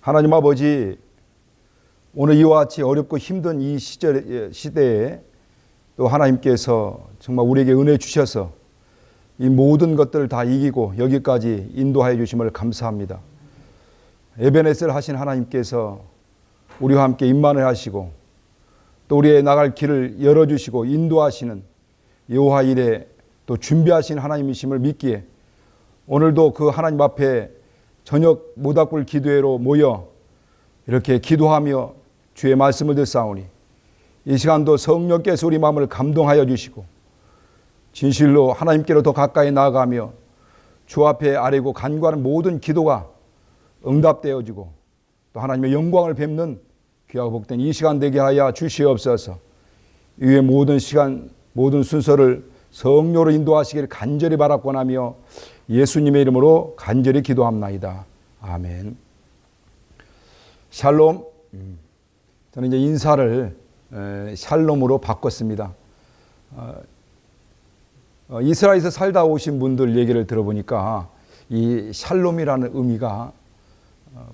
하나님 아버지, 오늘 이와 같이 어렵고 힘든 이 시대에 또 하나님께서 정말 우리에게 은혜 주셔서 이 모든 것들을 다 이기고 여기까지 인도하여 주심을 감사합니다. 에베네셀 하신 하나님께서 우리와 함께 임만을 하시고 또 우리의 나갈 길을 열어주시고 인도하시는 여호와 일에 또 준비하신 하나님이심을 믿기에 오늘도 그 하나님 앞에 저녁 모닥불 기도회로 모여 이렇게 기도하며 주의 말씀을 듣사오니 이 시간도 성령께서 우리 마음을 감동하여 주시고 진실로 하나님께로 더 가까이 나아가며 주 앞에 아뢰고 간구하는 모든 기도가 응답되어지고 또 하나님의 영광을 뵙는 귀하고 복된 이 시간 되게 하여 주시옵소서. 이후의 모든 시간 모든 순서를 성령으로 인도하시기를 간절히 바라고나며 예수님의 이름으로 간절히 기도합나이다. 아멘. 샬롬. 저는 이제 인사를 샬롬으로 바꿨습니다. 이스라엘에서 살다 오신 분들 얘기를 들어보니까 이 샬롬이라는 의미가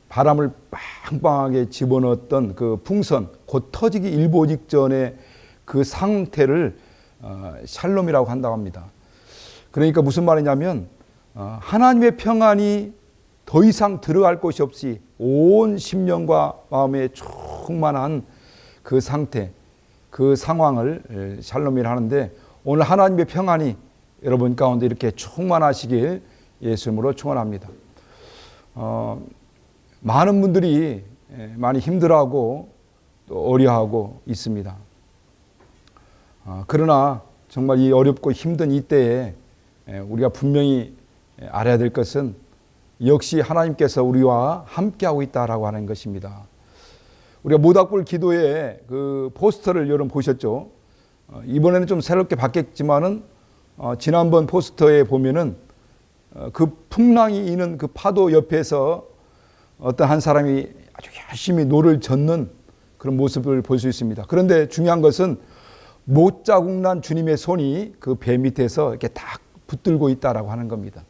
바람을 빵빵하게 집어넣었던 그 풍선, 곧 터지기 일보 직전의 그 상태를 샬롬이라고 한다고 합니다. 그러니까 무슨 말이냐면 하나님의 평안이 더 이상 들어갈 곳이 없이 온 심령과 마음에 충만한 그 상태, 그 상황을 샬롬이라 하는데 오늘 하나님의 평안이 여러분 가운데 이렇게 충만하시길 예수님으로 축원합니다. 많은 분들이 많이 힘들어하고 또 어려워하고 있습니다. 그러나 정말 이 어렵고 힘든 이때에 우리가 분명히 알아야 될 것은 역시 하나님께서 우리와 함께하고 있다라고 하는 것입니다. 우리가 모닥불 기도회 그 포스터를 여러분 보셨죠? 이번에는 좀 새롭게 바뀌었지만은 지난번 포스터에 보면은 그 풍랑이 이는 그 파도 옆에서 어떤 한 사람이 아주 열심히 노를 젓는 그런 모습을 볼 수 있습니다. 그런데 중요한 것은 못자국 난 주님의 손이 그 배 밑에서 이렇게 딱 붙들고 있다라고 하는 겁니다.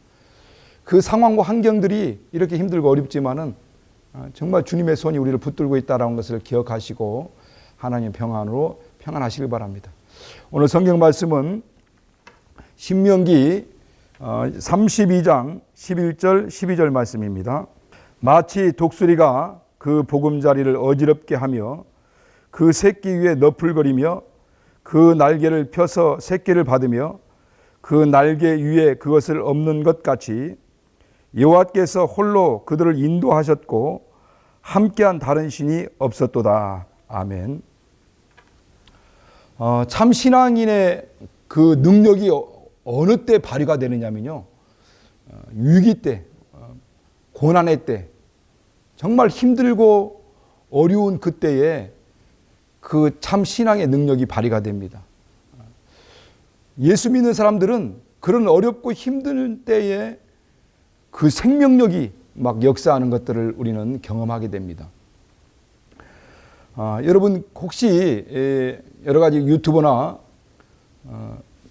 그 상황과 환경들이 이렇게 힘들고 어렵지만은 정말 주님의 손이 우리를 붙들고 있다라는 것을 기억하시고 하나님의 평안으로 평안하시길 바랍니다. 오늘 성경 말씀은 신명기 32장 11절 12절 말씀입니다. 마치 독수리가 그 보금자리를 어지럽게 하며 그 새끼 위에 너풀거리며 그 날개를 펴서 새끼를 받으며 그 날개 위에 그것을 엎는 것 같이 여호와께서 홀로 그들을 인도하셨고 함께한 다른 신이 없었도다. 아멘. 참 신앙인의 그 능력이 어느 때 발휘가 되느냐면요, 위기 때, 고난의 때, 정말 힘들고 어려운 그때에 그 참 신앙의 능력이 발휘가 됩니다. 예수 믿는 사람들은 그런 어렵고 힘든 때에 그 생명력이 막 역사하는 것들을 우리는 경험하게 됩니다. 여러분 혹시 여러 가지 유튜브나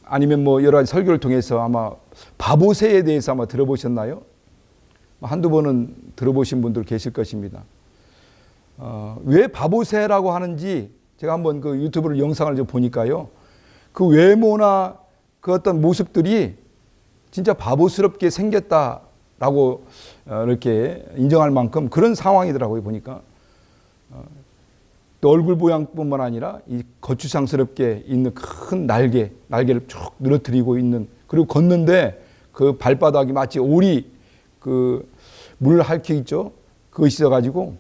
아니면 뭐 여러 가지 설교를 통해서 아마 바보새에 대해서 아마 들어보셨나요? 한두 번은 들어보신 분들 계실 것입니다. 왜 바보새라고 하는지 제가 한번 그 유튜브를 영상을 좀 보니까요, 그 외모나 그 어떤 모습들이 진짜 바보스럽게 생겼다라고 이렇게 인정할 만큼 그런 상황이더라고요. 보니까 또 얼굴 모양뿐만 아니라 이 거추장스럽게 있는 큰 날개를 쭉 늘어뜨리고 있는, 그리고 걷는데 그 발바닥이 마치 오리 그 물 핥혀 있죠. 그거 있어가지고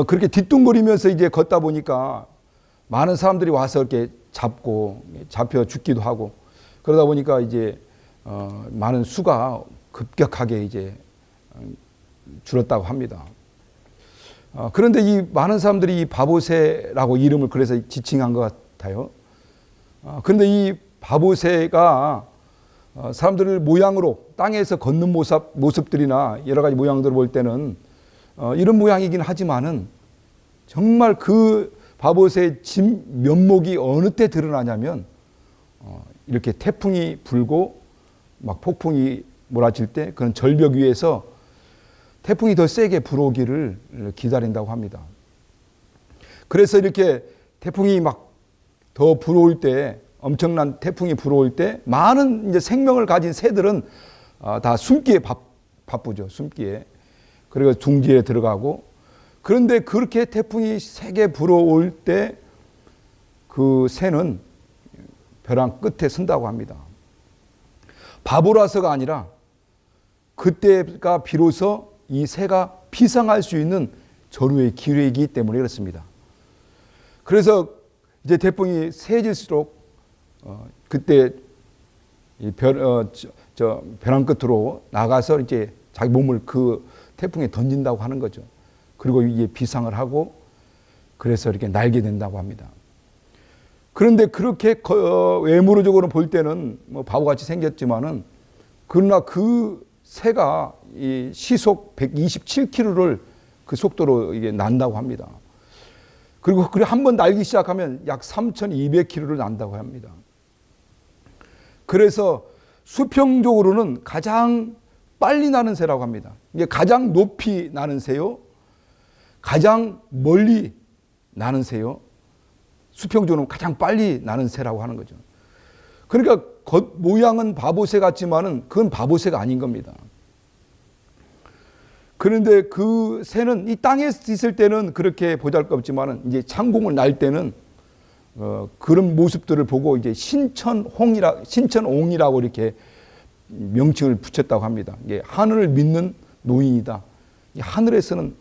그렇게 뒤뚱거리면서 이제 걷다 보니까 많은 사람들이 와서 이렇게 잡혀 죽기도 하고, 그러다 보니까 이제 많은 수가 급격하게 이제 줄었다고 합니다. 그런데 이 많은 사람들이 이 바보새라고 이름을 그래서 지칭한 것 같아요. 그런데 이 바보새가 사람들을 모양으로 땅에서 걷는 모습들이나 여러 가지 모양들을 볼 때는 이런 모양이긴 하지만은 정말 그 바보새의 진 면목이 어느 때 드러나냐면 이렇게 태풍이 불고 막 폭풍이 몰아칠 때 그런 절벽 위에서 태풍이 더 세게 불어오기를 기다린다고 합니다. 그래서 이렇게 태풍이 막 더 불어올 때, 엄청난 태풍이 불어올 때 많은 이제 생명을 가진 새들은 다 숨기에 바쁘죠. 숨기에. 그리고 둥지에 들어가고, 그런데 그렇게 태풍이 세게 불어올 때 그 새는 벼랑 끝에 선다고 합니다. 바보라서가 아니라 그때가 비로소 이 새가 비상할 수 있는 절호의 기회이기 때문에 그렇습니다. 그래서 이제 태풍이 세질수록 그때 벼랑 끝으로 나가서 이제 자기 몸을 그 태풍에 던진다고 하는 거죠. 그리고 이게 비상을 하고 그래서 이렇게 날게 된다고 합니다. 그런데 그렇게 외모적으로 볼 때는 뭐 바보같이 생겼지만은, 그러나 그 새가 이 시속 127km를 그 속도로 이게 난다고 합니다. 그리고 한 번 날기 시작하면 약 3,200km를 난다고 합니다. 그래서 수평적으로는 가장 빨리 나는 새라고 합니다. 이게 가장 높이 나는 새요, 가장 멀리 나는 새요, 수평적으로 가장 빨리 나는 새라고 하는 거죠. 그러니까 겉 모양은 바보새 같지만은 그건 바보새가 아닌 겁니다. 그런데 그 새는 이 땅에 있을 때는 그렇게 보잘것없지만은 이제 창공을 날 때는 그런 모습들을 보고 이제 신천옹이라고 이렇게 명칭을 붙였다고 합니다. 이게 하늘을 믿는 노인이다. 이 하늘에서는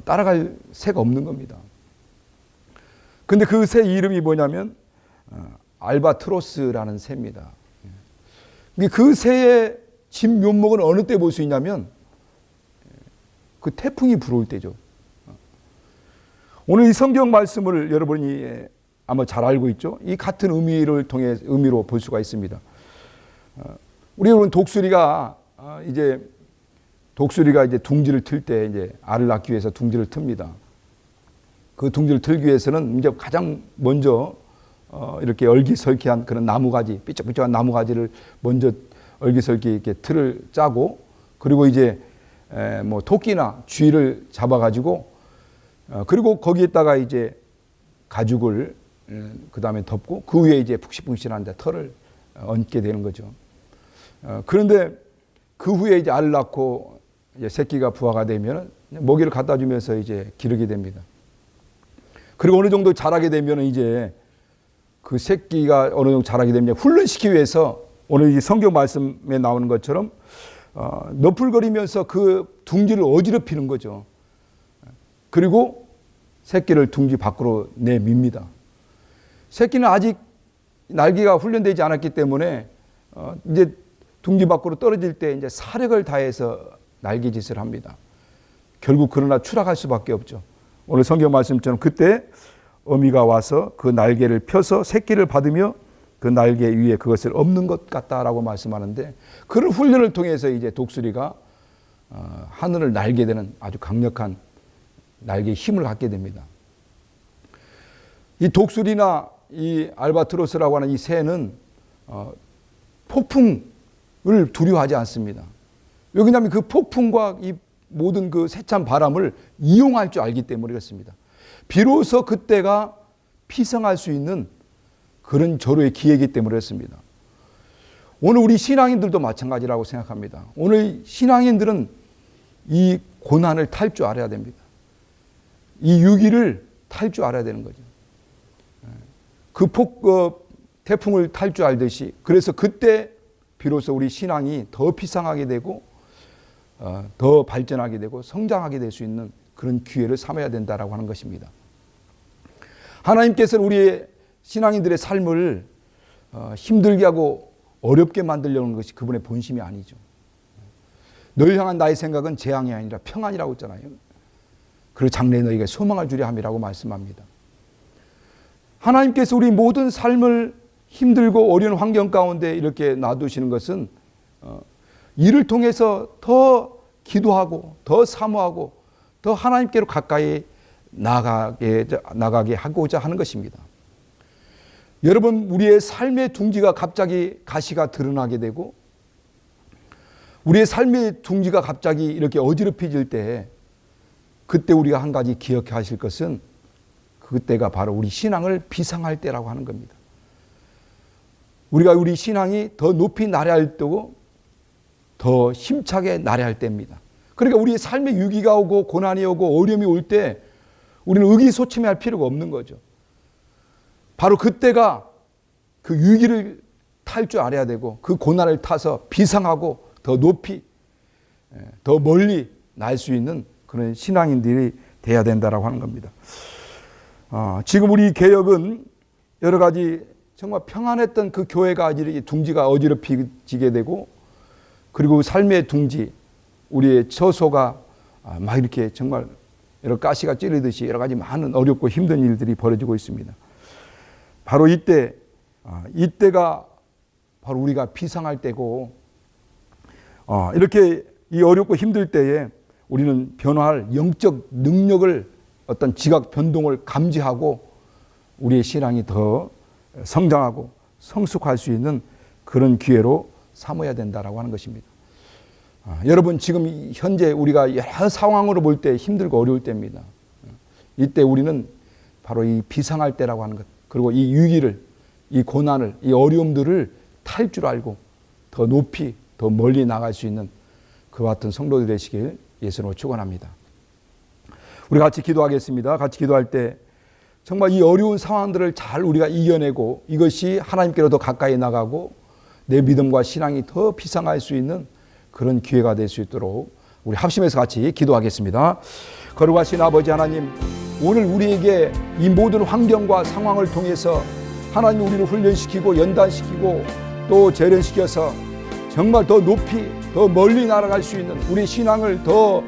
따라갈 새가 없는 겁니다. 근데 그 새 이름이 뭐냐면 알바트로스라는 새입니다. 그 새의 진 면목은 어느 때 볼 수 있냐면 그 태풍이 불어올 때죠. 오늘 이 성경 말씀을 여러분이 아마 잘 알고 있죠. 이 같은 의미로 볼 수가 있습니다. 우리 여러분 독수리가 이제 둥지를 틀 때 이제 알을 낳기 위해서 둥지를 틉니다. 그 둥지를 틀기 위해서는 이제 가장 먼저 이렇게 얼기설기한 그런 나무가지, 삐쩍삐쩍한 나무가지를 먼저 얼기설기 이렇게 틀을 짜고, 그리고 이제 뭐 토끼나 쥐를 잡아가지고 그리고 거기에다가 이제 가죽을 그 다음에 덮고 그 위에 이제 푹신푹신한 털을 얹게 되는 거죠. 그런데 그 후에 이제 알을 낳고 이제 새끼가 부화가 되면 먹이를 갖다 주면서 이제 기르게 됩니다. 그리고 어느 정도 자라게 되면 이제 그 새끼가 어느 정도 자라게 되면 훈련시키기 위해서 오늘 이 성경 말씀에 나오는 것처럼 너풀거리면서 그 둥지를 어지럽히는 거죠. 그리고 새끼를 둥지 밖으로 내밉니다. 새끼는 아직 날개가 훈련되지 않았기 때문에 이제 둥지 밖으로 떨어질 때 이제 사력을 다해서 날개짓을 합니다. 결국 그러나 추락할 수밖에 없죠. 오늘 성경 말씀처럼 그때 어미가 와서 그 날개를 펴서 새끼를 받으며 그 날개 위에 그것을 엎는 것 같다라고 말씀하는데, 그런 훈련을 통해서 이제 독수리가 하늘을 날게 되는 아주 강력한 날개의 힘을 갖게 됩니다. 이 독수리나 이 알바트로스라고 하는 이 새는 폭풍을 두려워하지 않습니다. 왜냐하면 그 폭풍과 이 모든 그 세찬 바람을 이용할 줄 알기 때문에 그렇습니다. 비로소 그때가 피성할 수 있는 그런 절호의 기회이기 때문에 그렇습니다. 오늘 우리 신앙인들도 마찬가지라고 생각합니다. 오늘 신앙인들은 이 고난을 탈 줄 알아야 됩니다. 이 위기를 탈 줄 알아야 되는 거죠. 그 태풍을 탈 줄 알듯이, 그래서 그때 비로소 우리 신앙이 더 피상하게 되고 더 발전하게 되고 성장하게 될 수 있는 그런 기회를 삼아야 된다라고 하는 것입니다. 하나님께서는 우리의 신앙인들의 삶을 힘들게 하고 어렵게 만들려는 것이 그분의 본심이 아니죠. 너를 향한 나의 생각은 재앙이 아니라 평안이라고 했잖아요. 그리고 장래에 너희에게 소망을 주려 함이라고 말씀합니다. 하나님께서 우리 모든 삶을 힘들고 어려운 환경 가운데 이렇게 놔두시는 것은 이를 통해서 더 기도하고 더 사모하고 더 하나님께로 가까이 나가게 하고자 하는 것입니다. 여러분, 우리의 삶의 둥지가 갑자기 가시가 드러나게 되고 우리의 삶의 둥지가 갑자기 이렇게 어지럽혀질 때, 그때 우리가 한 가지 기억해야 하실 것은 그때가 바로 우리 신앙을 비상할 때라고 하는 겁니다. 우리가 우리 신앙이 더 높이 나래할 때고 더 힘차게 나래할 때입니다. 그러니까 우리의 삶에 위기가 오고 고난이 오고 어려움이 올 때 우리는 의기소침해할 필요가 없는 거죠. 바로 그때가 그 위기를 탈 줄 알아야 되고 그 고난을 타서 비상하고 더 높이 더 멀리 날 수 있는 그런 신앙인들이 돼야 된다라고 하는 겁니다. 지금 우리 개혁은 여러 가지 정말 평안했던 그 교회가 둥지가 어지럽히게 되고, 그리고 삶의 둥지, 우리의 처소가 막 이렇게 정말 여러 가시가 찌르듯이 여러 가지 많은 어렵고 힘든 일들이 벌어지고 있습니다. 바로 이때가 바로 우리가 비상할 때고, 이렇게 이 어렵고 힘들 때에 우리는 변화할 영적 능력을, 어떤 지각 변동을 감지하고 우리의 신앙이 더 성장하고 성숙할 수 있는 그런 기회로 삼아야 된다라고 하는 것입니다. 여러분, 지금 현재 우리가 여러 상황으로 볼 때 힘들고 어려울 때입니다. 이때 우리는 바로 이 비상할 때라고 하는 것, 그리고 이 위기를, 이 고난을, 이 어려움들을 탈 줄 알고 더 높이 더 멀리 나갈 수 있는 그와 같은 성도들 되시길 예수로 축원합니다. 우리 같이 기도하겠습니다. 같이 기도할 때 정말 이 어려운 상황들을 잘 우리가 이겨내고 이것이 하나님께로 더 가까이 나가고 내 믿음과 신앙이 더 비상할 수 있는 그런 기회가 될 수 있도록 우리 합심해서 같이 기도하겠습니다. 거룩하신 아버지 하나님, 오늘 우리에게 이 모든 환경과 상황을 통해서 하나님 우리를 훈련시키고 연단시키고 또 재련시켜서 정말 더 높이 더 멀리 날아갈 수 있는 우리 신앙을 더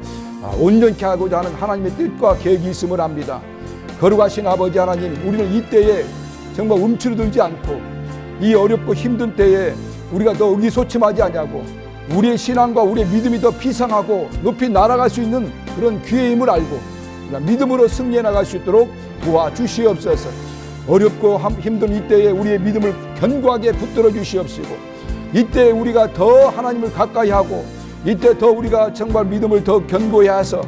온전케 하고자 하는 하나님의 뜻과 계획이 있음을 압니다. 거룩하신 아버지 하나님, 우리는 이때에 정말 움츠러들지 않고 이 어렵고 힘든 때에 우리가 더 의기소침하지 않냐고, 우리의 신앙과 우리의 믿음이 더 비상하고 높이 날아갈 수 있는 그런 기회임을 알고 믿음으로 승리해 나갈 수 있도록 도와주시옵소서. 어렵고 힘든 이때에 우리의 믿음을 견고하게 붙들어 주시옵시고, 이때 우리가 더 하나님을 가까이 하고 이때 더 우리가 정말 믿음을 더 견고히 해서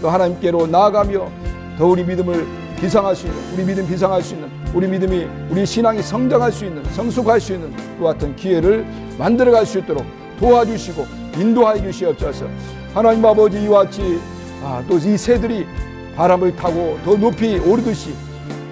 또 하나님께로 나아가며 더 우리 믿음을 비상할 수 있는, 우리 믿음 비상할 수 있는, 우리 믿음이, 우리 신앙이 성장할 수 있는, 성숙할 수 있는 그 같은 기회를 만들어갈 수 있도록 도와주시고 인도하여 주시옵소서. 하나님 아버지, 이와 같이 또 이 새들이 바람을 타고 더 높이 오르듯이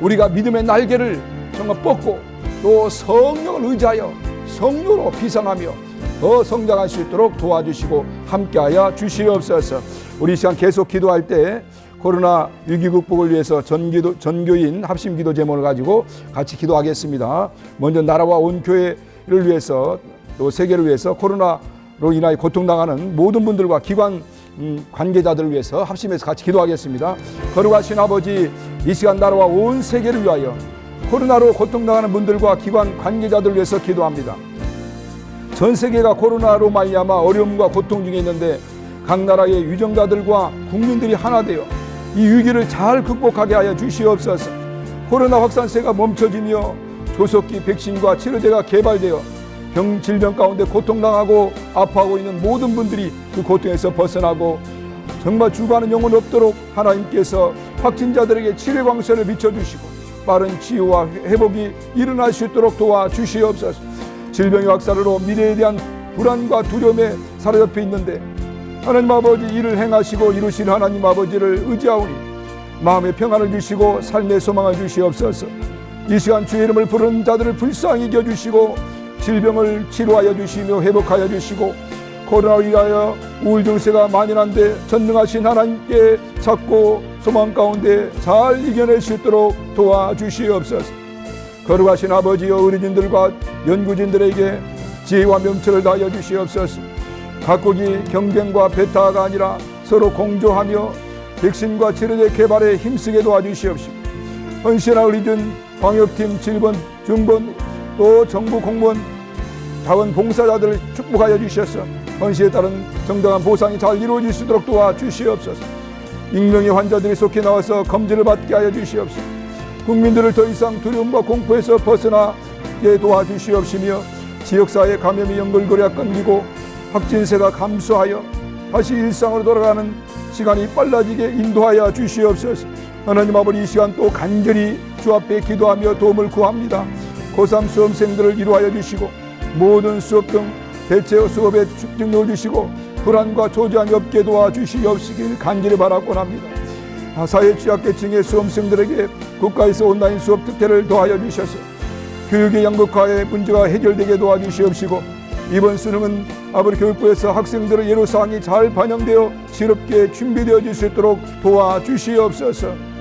우리가 믿음의 날개를 정말 뻗고 또 성령을 의지하여 성령으로 비상하며 더 성장할 수 있도록 도와주시고 함께하여 주시옵소서. 우리 이 시간 계속 기도할 때 코로나 위기 극복을 위해서 전교인 합심기도 제목을 가지고 같이 기도하겠습니다. 먼저 나라와 온 교회를 위해서 또 세계를 위해서 코로나로 인하여 고통당하는 모든 분들과 기관 관계자들을 위해서 합심해서 같이 기도하겠습니다. 거룩하신 아버지, 이 시간 나라와 온 세계를 위하여 코로나로 고통당하는 분들과 기관 관계자들을 위해서 기도합니다. 전 세계가 코로나로 말미암아 어려움과 고통 중에 있는데 각 나라의 유정자들과 국민들이 하나 되어 이 위기를 잘 극복하게 하여 주시옵소서. 코로나 확산세가 멈춰지며 조속히 백신과 치료제가 개발되어 질병 가운데 고통당하고 아파하고 있는 모든 분들이 그 고통에서 벗어나고 정말 죽어가는 영혼 없도록 하나님께서 확진자들에게 치료 광선을 비춰주시고 빠른 치유와 회복이 일어날 수 있도록 도와주시옵소서. 질병의 확산으로 미래에 대한 불안과 두려움에 사로잡혀 있는데 하나님 아버지, 이를 행하시고 이루실 하나님 아버지를 의지하오니 마음의 평안을 주시고 삶의 소망을 주시옵소서. 이 시간 주의 이름을 부르는 자들을 불쌍히 여겨주시고 질병을 치료하여 주시며 회복하여 주시고 코로나로 인하여 우울 증세가 만연한데 전능하신 하나님께 찾고 소망 가운데 잘 이겨낼 수 있도록 도와주시옵소서. 거룩하신 아버지여, 의료진들과 연구진들에게 지혜와 명철을 다하여 주시옵소서. 각국이 경쟁과 배타가 아니라 서로 공조하며 백신과 치료제 개발에 힘쓰게 도와주시옵시고 헌신한 의료진, 방역팀, 질본, 중본, 또 정부 공무원, 자원 봉사자들을 축복하여 주셔서 헌신에 따른 정당한 보상이 잘 이루어질 수 있도록 도와주시옵소서. 익명의 환자들이 속히 나와서 검진을 받게 하여 주시옵소서. 국민들을 더 이상 두려움과 공포에서 벗어나게 도와주시옵시며 지역사회 감염이 연결고리가 끊기고 확진세가 감소하여 다시 일상으로 돌아가는 시간이 빨라지게 인도하여 주시옵소서. 하나님 아버지, 이 시간 또 간절히 주 앞에 기도하며 도움을 구합니다. 고3 수험생들을 이루하여 주시고 모든 수업 등 대체 수업에 집중력을 주시고 불안과 조장이 없게 도와주시옵시길 간절히 바라곤 합니다. 사회 취약계층의 수험생들에게 국가에서 온라인 수업 특혜를 더하여 주셔서 교육의 양극화의 문제가 해결되게 도와주시옵시고 이번 수능은 아버지 교육부에서 학생들의 예로사항이 잘 반영되어 실업계에 준비되어질 수 있도록 도와주시옵소서.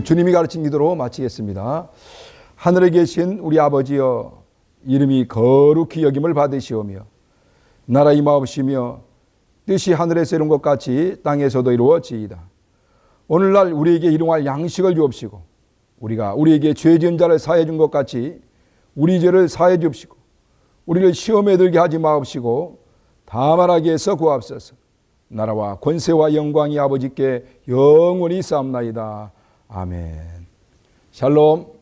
우리 주님이 가르친 기도로 마치겠습니다. 하늘에 계신 우리 아버지여, 이름이 거룩히 여김을 받으시오며 나라 임하옵시며 뜻이 하늘에서 이룬 것 같이 땅에서도 이루어지이다. 오늘날 우리에게 일용할 양식을 주옵시고 우리가 우리에게 죄 지은 자를 사해 준 것 같이 우리 죄를 사해 주옵시고 우리를 시험에 들게 하지 마옵시고 다만 악에서 구하옵소서. 나라와 권세와 영광이 아버지께 영원히 쌓옵나이다. 아멘. 샬롬.